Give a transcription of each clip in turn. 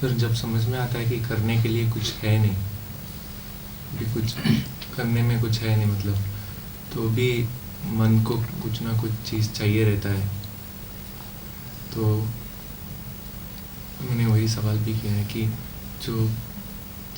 फिर जब समझ में आता है कि करने के लिए कुछ है नहीं, भी कुछ करने में कुछ है नहीं मतलब, तो भी मन को कुछ ना कुछ चीज़ चाहिए रहता है। तो मैंने वही सवाल भी किया है कि जो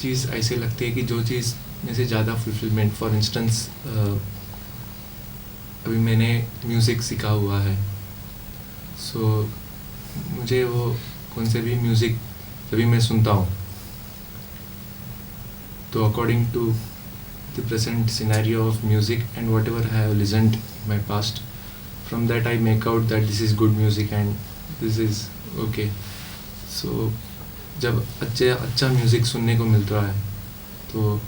चीज़ ऐसे लगती है कि जो चीज़ में से ज़्यादा फुलफिलमेंट, फॉर इंस्टेंस अभी मैंने म्यूज़िक सीखा हुआ है, सो मुझे वो कौन से भी म्यूज़िक जब मैं सुनता हूँ तो according to the present scenario of music and whatever I have listened in my past, from that I make out that this is good music and this is okay. So जब अच्छा music सुनने को मिल रहा है तो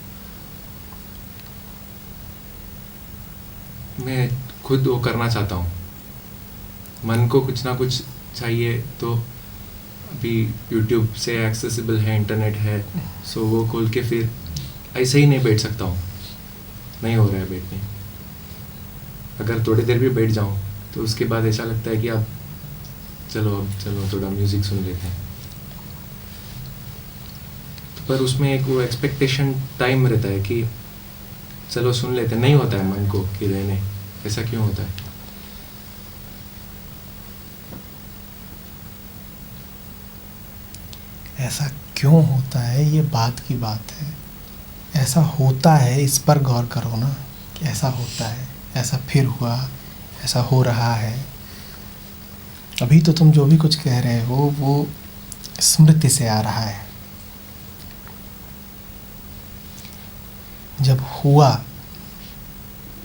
मैं खुद वो करना चाहता हूँ। मन को कुछ ना कुछ चाहिए, तो अभी यूट्यूब से एक्सेसिबल है, इंटरनेट है, सो वो खोल के फिर ऐसे ही नहीं बैठ सकता हूँ, नहीं हो रहा है बैठने। अगर थोड़ी देर भी बैठ जाऊँ तो उसके बाद ऐसा लगता है कि अब चलो थोड़ा म्यूज़िक सुन लेते हैं। पर उसमें एक वो एक्सपेक्टेशन टाइम रहता है कि चलो सुन लेते हैं, नहीं होता है मन को कि रहने। ऐसा क्यों होता है? ऐसा क्यों होता है ये बात की बात है। ऐसा होता है, इस पर गौर करो ना कि ऐसा होता है, ऐसा फिर हुआ, ऐसा हो रहा है। अभी तो तुम जो भी कुछ कह रहे हो वो स्मृति से आ रहा है। जब हुआ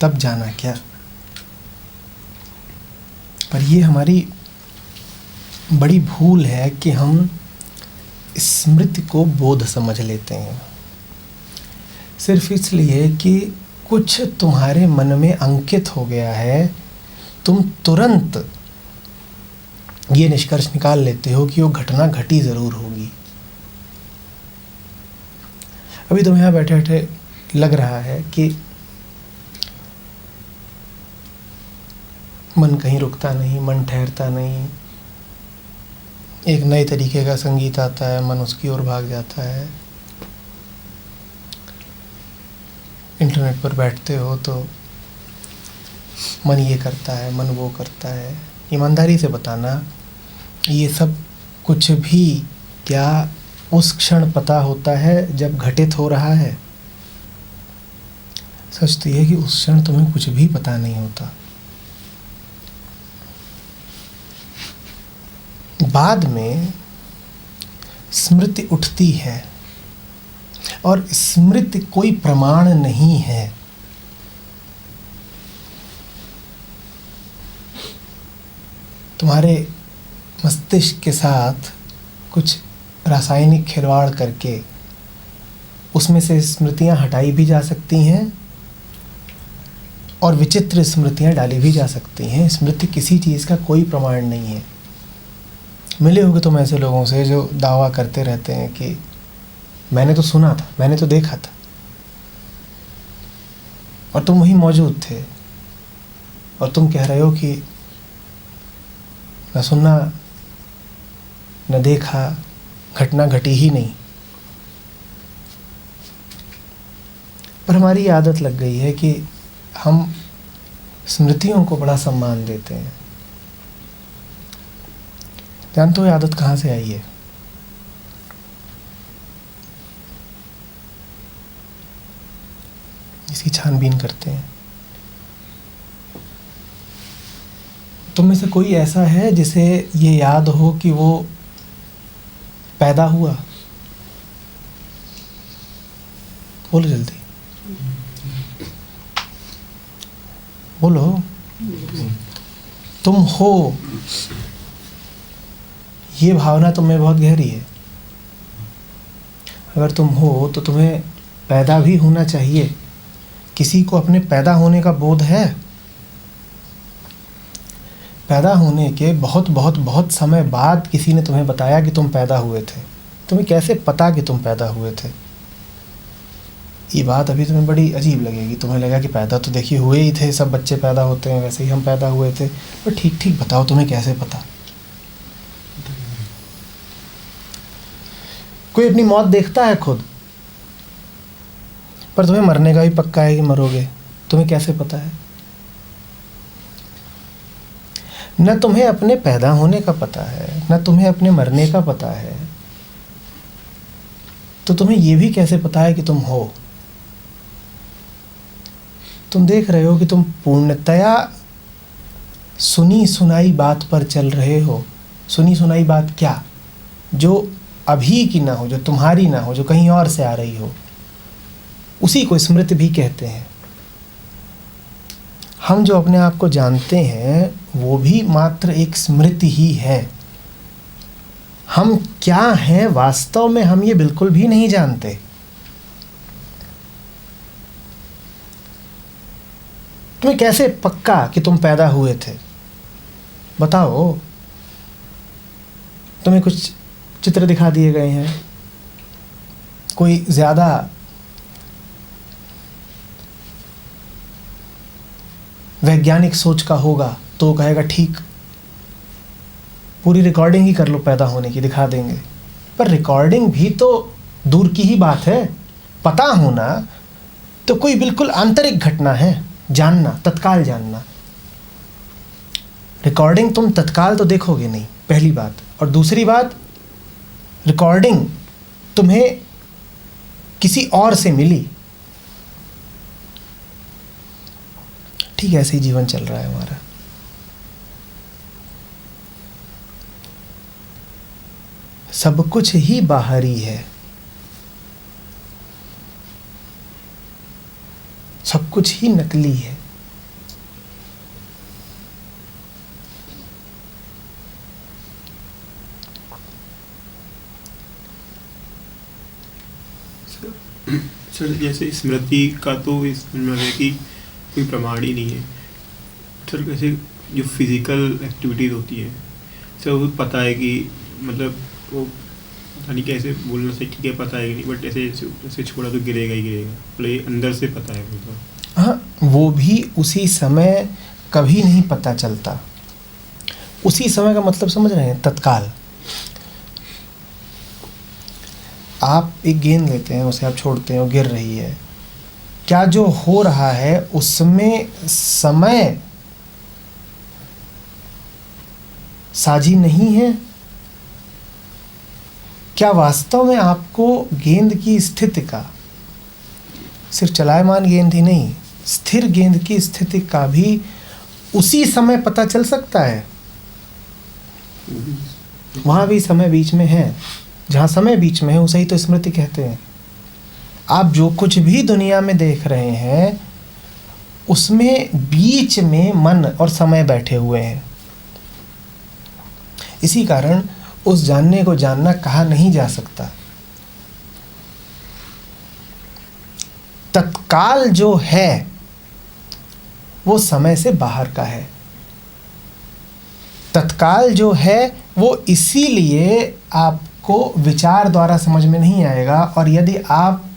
तब जाना क्या। पर ये हमारी बड़ी भूल है कि हम स्मृति को बोध समझ लेते हैं, सिर्फ इसलिए कि कुछ तुम्हारे मन में अंकित हो गया है। तुम तुरंत ये निष्कर्ष निकाल लेते हो कि वो घटना घटी ज़रूर होगी। अभी तुम यहाँ बैठे बैठे लग रहा है कि मन कहीं रुकता नहीं, मन ठहरता नहीं। एक नए तरीके का संगीत आता है, मन उसकी ओर भाग जाता है। इंटरनेट पर बैठते हो तो मन ये करता है, मन वो करता है। ईमानदारी से बताना, ये सब कुछ भी क्या उस क्षण पता होता है जब घटित हो रहा है? सच तो ये कि उस क्षण तुम्हें कुछ भी पता नहीं होता। बाद में स्मृति उठती है, और स्मृति कोई प्रमाण नहीं है। तुम्हारे मस्तिष्क के साथ कुछ रासायनिक खिलवाड़ करके उसमें से स्मृतियां हटाई भी जा सकती हैं और विचित्र स्मृतियां डाली भी जा सकती हैं। स्मृति किसी चीज़ का कोई प्रमाण नहीं है। मिले होगे तुम ऐसे लोगों से जो दावा करते रहते हैं कि मैंने तो सुना था, मैंने तो देखा था, और तुम वहीं मौजूद थे, और तुम कह रहे हो कि न सुना न देखा, घटना घटी ही नहीं। पर हमारी आदत लग गई है कि हम स्मृतियों को बड़ा सम्मान देते हैं। जानते हो ये आदत कहाँ से आई है? इसकी छानबीन करते हैं। तुम में से कोई ऐसा है जिसे ये याद हो कि वो पैदा हुआ? बोलो जल्दी, बोलो। तुम हो, ये भावना तुम में बहुत गहरी है। अगर तुम हो तो तुम्हें पैदा भी होना चाहिए। किसी को अपने पैदा होने का बोध है? पैदा होने के बहुत बहुत बहुत समय बाद किसी ने तुम्हें बताया कि तुम पैदा हुए थे। तुम्हें कैसे पता कि तुम पैदा हुए थे? ये बात अभी तुम्हें बड़ी अजीब लगेगी। तुम्हें लगा कि पैदा तो देखिए हुए ही थे, सब बच्चे पैदा होते हैं, वैसे ही हम पैदा हुए थे। पर ठीक ठीक बताओ, तुम्हें कैसे पता? कोई अपनी मौत देखता है खुद? पर तुम्हें मरने का भी पक्का है कि मरोगे, तुम्हें कैसे पता है? न तुम्हें अपने पैदा होने का पता है, न तुम्हें अपने मरने का पता है, तो तुम्हें यह भी कैसे पता है कि तुम हो? तुम देख रहे हो कि तुम पूर्णतया सुनी सुनाई बात पर चल रहे हो। सुनी सुनाई बात क्या? जो अभी की ना हो, जो तुम्हारी ना हो, जो कहीं और से आ रही हो, उसी को स्मृति भी कहते हैं। हम जो अपने आप को जानते हैं वो भी मात्र एक स्मृति ही है। हम क्या हैं वास्तव में, हम ये बिल्कुल भी नहीं जानते। तुम्हें कैसे पक्का कि तुम पैदा हुए थे? बताओ। तुम्हें कुछ चित्र दिखा दिए गए हैं, कोई ज़्यादा वैज्ञानिक सोच का होगा तो वो कहेगा ठीक, पूरी रिकॉर्डिंग ही कर लो पैदा होने की, दिखा देंगे। पर रिकॉर्डिंग भी तो दूर की ही बात है। पता होना तो कोई बिल्कुल आंतरिक घटना है, जानना, तत्काल जानना। रिकॉर्डिंग तुम तत्काल तो देखोगे नहीं, पहली बात। और दूसरी बात, रिकॉर्डिंग तुम्हें किसी और से मिली। ठीक ऐसे ही जीवन चल रहा है हमारा। सब कुछ ही बाहरी है, सब कुछ ही नकली है। सर जैसे स्मृति का तो इसमें है कि कोई प्रमाण ही नहीं है सर। वैसे जो फिजिकल एक्टिविटीज़ होती है सर, वो पता है कि मतलब वो पता नहीं कैसे बोलना से, ठीक है पता है कि नहीं, बट ऐसे छोड़ा तो गिरेगा ही गिरेगा, मतलब ये अंदर से पता है मतलब। हाँ, वो भी उसी समय कभी नहीं पता चलता। उसी समय का मतलब समझ रहे हैं? तत्काल। आप एक गेंद लेते हैं, उसे आप छोड़ते हैं, वो गिर रही है। क्या जो हो रहा है उसमें समय साझी नहीं है? क्या वास्तव में आपको गेंद की स्थिति का, सिर्फ चलायमान गेंद ही नहीं, स्थिर गेंद की स्थिति का भी उसी समय पता चल सकता है? वहाँ भी समय बीच में है। जहाँ समय बीच में है उसे ही तो स्मृति कहते हैं। आप जो कुछ भी दुनिया में देख रहे हैं उसमें बीच में मन और समय बैठे हुए हैं। इसी कारण उस जानने को जानना कहा नहीं जा सकता। तत्काल जो है वो समय से बाहर का है। तत्काल जो है वो इसीलिए आपको विचार द्वारा समझ में नहीं आएगा। और यदि आप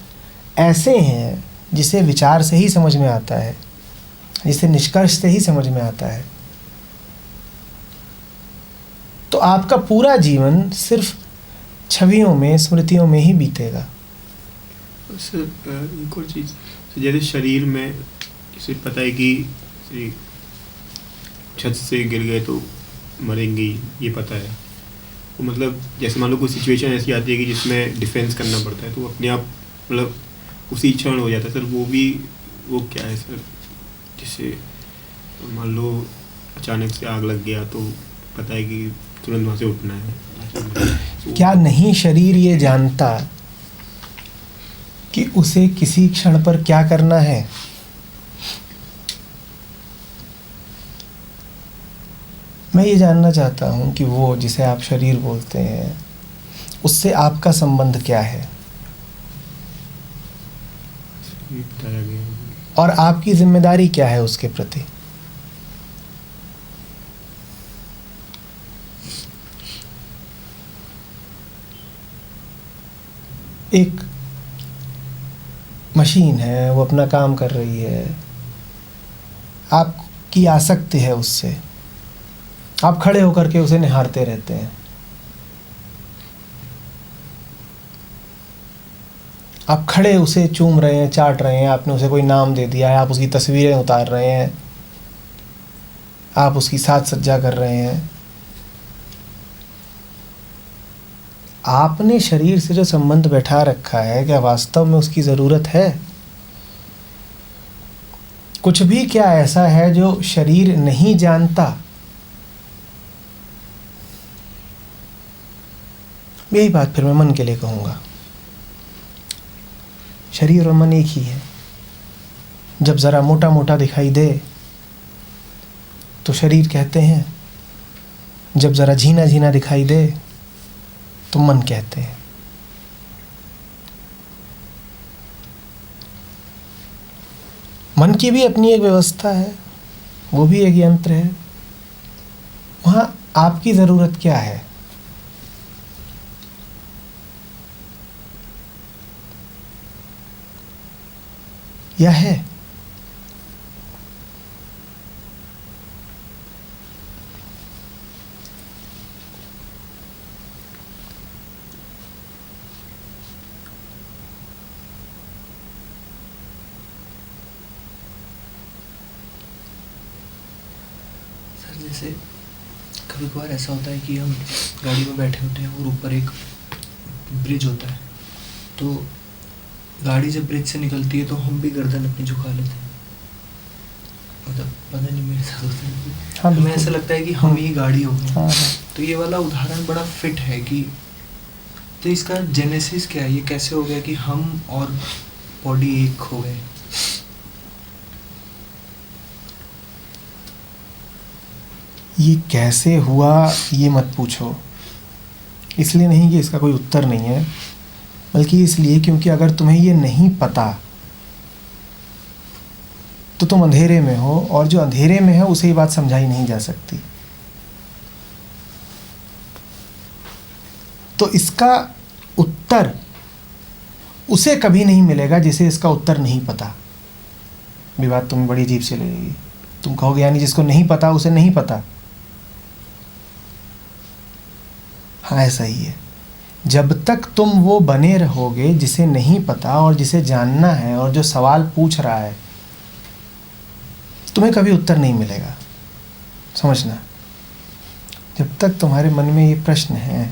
ऐसे हैं जिसे विचार से ही समझ में आता है, जिसे निष्कर्ष से ही समझ में आता है, तो आपका पूरा जीवन सिर्फ छवियों में, स्मृतियों में ही बीतेगा। सर एक और चीज़, जैसे शरीर में जैसे पता है कि छत से गिर गए तो मरेंगे, ये पता है। तो मतलब जैसे मान लो कोई सिचुएशन ऐसी आती है कि जिसमें डिफेंस करना पड़ता है, तो अपने आप मतलब उसी क्षण हो जाता है सर। वो क्या है सर? जैसे मान लो अचानक से आग लग गया तो पता है कि तुरंत वहाँ से उठना है। क्या नहीं शरीर ये जानता कि उसे किसी क्षण पर क्या करना है? मैं ये जानना चाहता हूँ कि वो जिसे आप शरीर बोलते हैं उससे आपका संबंध क्या है, बताया गया। और आपकी जिम्मेदारी क्या है उसके प्रति। एक मशीन है, वो अपना काम कर रही है, आपकी आसक्ति है उससे, आप खड़े होकर के उसे निहारते रहते हैं। आप खड़े उसे चूम रहे हैं, चाट रहे हैं, आपने उसे कोई नाम दे दिया है, आप उसकी तस्वीरें उतार रहे हैं, आप उसकी साज सज्जा कर रहे हैं। आपने शरीर से जो संबंध बैठा रखा है, क्या वास्तव में उसकी ज़रूरत है? कुछ भी क्या ऐसा है जो शरीर नहीं जानता? यही बात फिर मैं मन के लिए कहूँगा। शरीर और मन एक ही है। जब ज़रा मोटा मोटा दिखाई दे तो शरीर कहते हैं, जब ज़रा झीना झीना दिखाई दे तो मन कहते हैं। मन की भी अपनी एक व्यवस्था है, वो भी एक यंत्र है। वहाँ आपकी ज़रूरत क्या है? या है? सर जैसे कभी कभार ऐसा होता है कि हम गाड़ी में बैठे होते हैं और ऊपर एक ब्रिज होता है, तो गाड़ी जब ब्रिज से निकलती है तो हम भी गर्दन अपनी झुका लेते हैं। मतलब पता नहीं मेरे साथ होता है, हाँ, हमें बिल्कुल। ऐसा लगता है कि हम ही गाड़ी हो गए। हाँ, हाँ। तो ये वाला उदाहरण बड़ा फिट है कि तो इसका जेनेसिस क्या है, ये कैसे हो गया कि हम और बॉडी एक हो गए? ये कैसे हुआ ये मत पूछो। इसलिए नहीं कि इसका कोई उत्तर नहीं है, बल्कि इसलिए क्योंकि अगर तुम्हें ये नहीं पता तो तुम अंधेरे में हो, और जो अंधेरे में है उसे ये बात समझाई नहीं जा सकती। तो इसका उत्तर उसे कभी नहीं मिलेगा जिसे इसका उत्तर नहीं पता। ये बात तुम्हें बड़ी अजीब से लगेगी। तुम कहोगे यानी जिसको नहीं पता उसे नहीं पता। हाँ, ऐसा ही है। जब तक तुम वो बने रहोगे जिसे नहीं पता और जिसे जानना है और जो सवाल पूछ रहा है, तुम्हें कभी उत्तर नहीं मिलेगा। समझना, जब तक तुम्हारे मन में ये प्रश्न है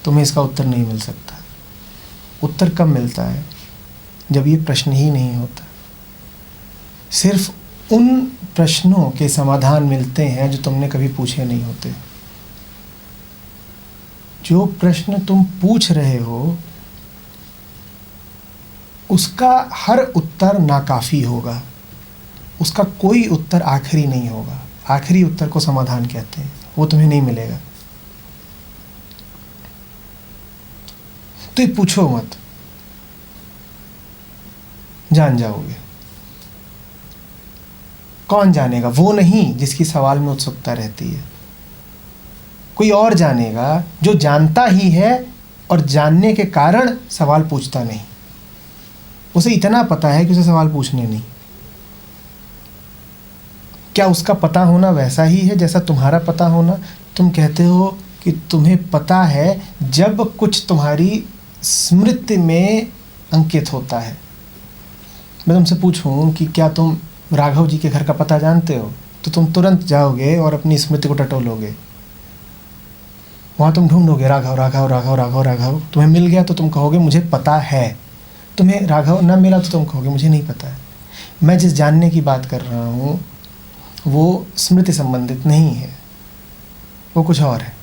तुम्हें इसका उत्तर नहीं मिल सकता। उत्तर कब मिलता है? जब ये प्रश्न ही नहीं होता। सिर्फ उन प्रश्नों के समाधान मिलते हैं जो तुमने कभी पूछे नहीं होते। जो प्रश्न तुम पूछ रहे हो उसका हर उत्तर नाकाफी होगा, उसका कोई उत्तर आखिरी नहीं होगा। आखिरी उत्तर को समाधान कहते हैं, वो तुम्हें नहीं मिलेगा। तो ये पूछो मत, जान जाओगे। कौन जानेगा? वो नहीं जिसकी सवाल में उत्सुकता रहती है। कोई और जानेगा जो जानता ही है और जानने के कारण सवाल पूछता नहीं। उसे इतना पता है कि उसे सवाल पूछने नहीं। क्या उसका पता होना वैसा ही है जैसा तुम्हारा पता होना? तुम कहते हो कि तुम्हें पता है जब कुछ तुम्हारी स्मृति में अंकित होता है। मैं तुमसे पूछूं कि क्या तुम राघव जी के घर का पता जानते हो, तो तुम तुरंत जाओगे और अपनी स्मृति को टटोलोगे। वहाँ तुम ढूंढोगे राघव राघव राघव राघव राघव। तुम्हें मिल गया तो तुम कहोगे मुझे पता है। तुम्हें राघव ना मिला तो तुम कहोगे मुझे नहीं पता है। मैं जिस जानने की बात कर रहा हूँ वो स्मृति संबंधित नहीं है, वो कुछ और है।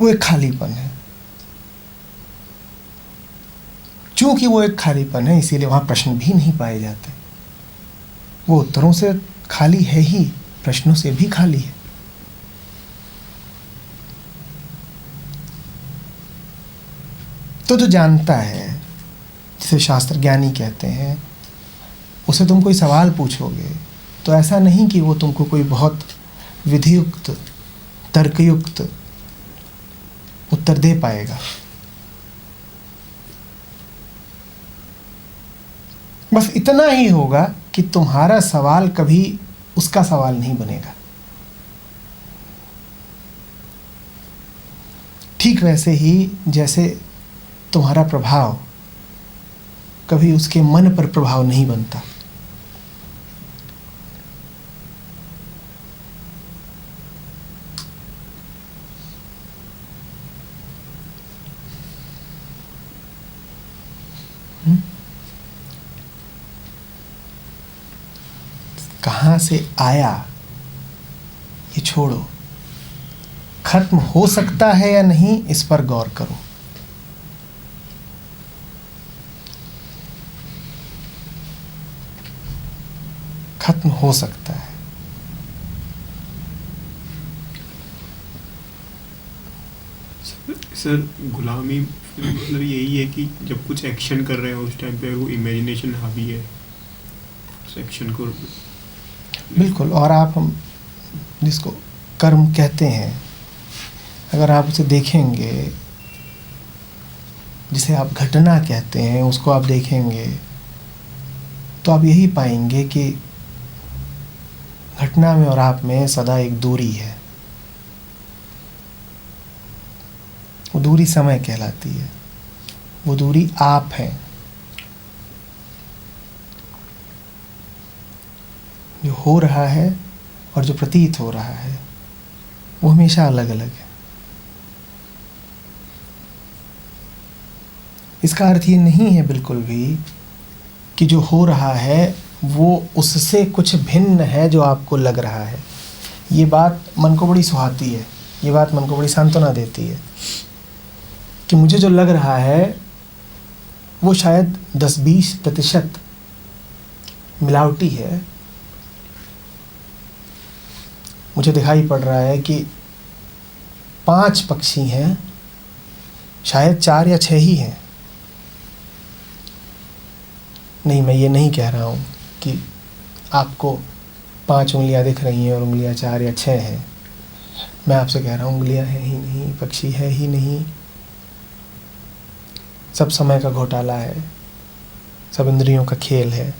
वो एक खालीपन है। चूंकि वो एक खालीपन है इसीलिए वहाँ प्रश्न भी नहीं पाए जाते। वो उत्तरों से खाली है ही, प्रश्नों से भी खाली है। तो जो जानता है, जिसे शास्त्र ज्ञानी कहते हैं, उसे तुम कोई सवाल पूछोगे तो ऐसा नहीं कि वो तुमको कोई बहुत विधियुक्त तर्कयुक्त उत्तर दे पाएगा। बस इतना ही होगा कि तुम्हारा सवाल कभी उसका सवाल नहीं बनेगा। ठीक वैसे ही जैसे तुम्हारा प्रभाव कभी उसके मन पर प्रभाव नहीं बनता। कहाँ से आया ये छोड़ो, खत्म हो सकता है या नहीं इस पर गौर करो। खत्म हो सकता है। सर गुलामी मतलब यही है कि जब कुछ एक्शन कर रहे हो उस टाइम पे वो इमेजिनेशन हावी है उस एक्शन को। बिल्कुल। और आप हम जिसको कर्म कहते हैं, अगर आप उसे देखेंगे, जिसे आप घटना कहते हैं उसको आप देखेंगे, तो आप यही पाएंगे कि घटना में और आप में सदा एक दूरी है। वो दूरी समय कहलाती है, वो दूरी आप हैं। जो हो रहा है और जो प्रतीत हो रहा है वो हमेशा अलग अलग है। इसका अर्थ ये नहीं है बिल्कुल भी कि जो हो रहा है वो उससे कुछ भिन्न है जो आपको लग रहा है। ये बात मन को बड़ी सुहाती है, ये बात मन को बड़ी सांत्वना देती है कि मुझे जो लग रहा है वो शायद 10-20% मिलावटी है। मुझे दिखाई पड़ रहा है कि 5 पक्षी हैं, शायद 4 या 6 ही हैं। नहीं, मैं ये नहीं कह रहा हूँ कि आपको 5 उंगलियां दिख रही हैं और उंगलियां 4 या 6 हैं। मैं आपसे कह रहा हूँ उंगलियां हैं ही नहीं, पक्षी है ही नहीं, सब समय का घोटाला है, सब इंद्रियों का खेल है।